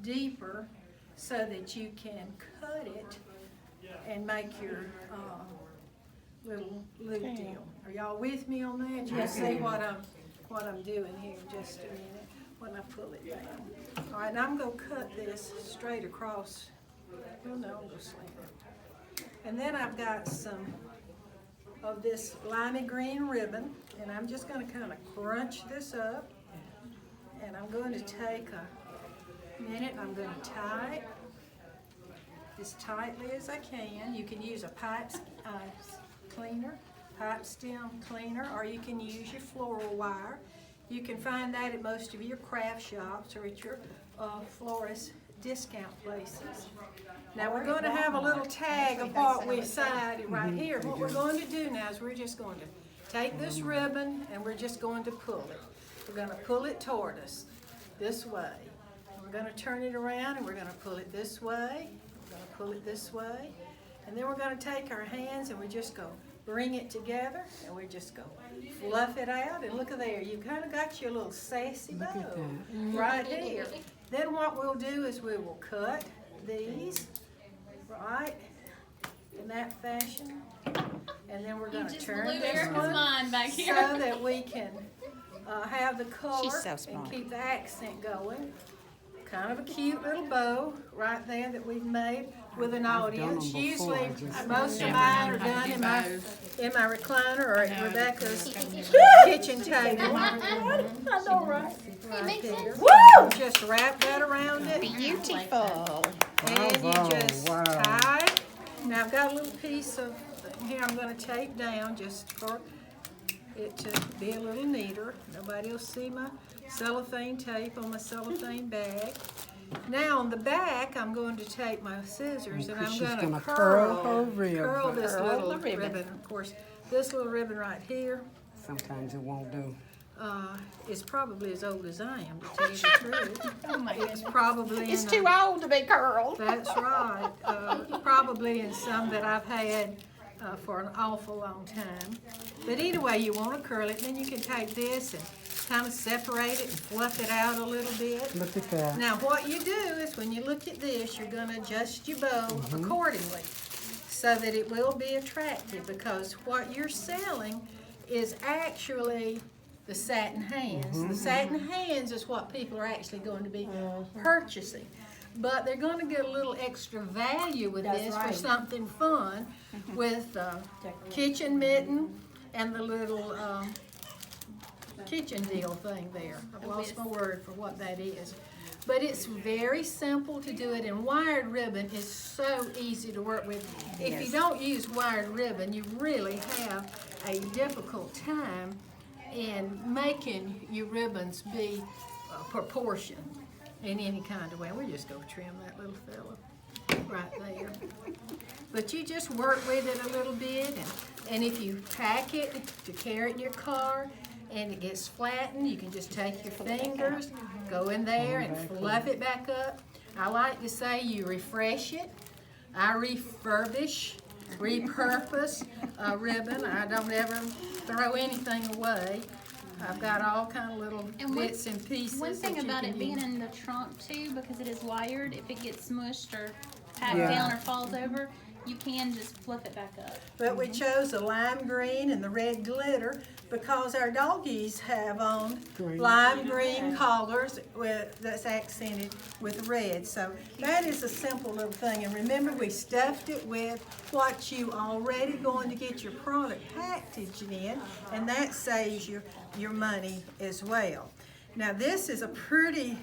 deeper so that you can cut it and make your little loop deal. Are y'all with me on that? You'll see what I'm doing here in just a minute when I pull it down. All right, and I'm gonna cut this straight across. Well, no, I'm gonna slant it. And then I've got some of this limey green ribbon, and I'm just gonna kind of crunch this up. And I'm going to take a minute and I'm going to tie it as tightly as I can. You can use a pipe stem cleaner, or you can use your floral wire. You can find that at most of your craft shops or at your florist discount places. Now we're going to have a little tag of what we decided right here. What we're going to do now is we're just going to take this ribbon and we're just going to pull it. We're going to pull it toward us this way. We're going to turn it around and we're going to pull it this way. We're going to pull it this way. And then we're going to take our hands and we just go bring it together and we just go fluff it out. And look at there, you kind of got your little sassy bow right here. Then what we'll do is we will cut these right in that fashion. And then we're going to turn this one back here. so that we can have the color and keep the accent going. Kind of a cute little bow right there that we've made with an audience. Usually most of mine are done in my recliner or at Rebecca's kitchen table. I know, right? Right there. Woo! Just wrap that around it. Beautiful. And you just tie it. Now I've got a little piece of here I'm going to tape down just for it to be a little neater. Nobody will see my cellophane tape on my cellophane bag. Now on the back, I'm going to take my scissors and I'm going to curl this little ribbon. Of course, this little ribbon right here. Sometimes it won't do. Is probably as old as I am, to tell you the truth. Oh my goodness. It's too old to be curled. That's right. Probably in some that I've had for an awful long time. But either way, you want to curl it, then you can take this and kind of separate it and fluff it out a little bit. Look at that. Now what you do is when you look at this, you're going to adjust your bow accordingly so that it will be attractive, because what you're selling is actually the satin hands. The satin hands is what people are actually going to be purchasing. But they're going to get a little extra value with this for something fun with kitchen mitten and the little kitchen deal thing there. I've lost my word for what that is. But it's very simple to do it, and wired ribbon is so easy to work with. If you don't use wired ribbon, you really have a difficult time in making your ribbons be proportioned in any kind of way. We're just going to trim that little fella right there. But you just work with it a little bit, and if you pack it to carry it in your car and it gets flattened, you can just take your fingers, go in there and fluff it back up. I like to say you refresh it. I repurpose a ribbon. I don't ever throw anything away. I've got all kind of little bits and pieces. One thing about it being in the trunk too, because it is wired, if it gets smushed or packed down or falls over, you can just fluff it back up. But we chose the lime green and the red glitter because our doggies have on lime green collars that's accented with red. So that is a simple little thing. And remember, we stuffed it with what you already going to get your product packaged in, and that saves your money as well. Now this is a pretty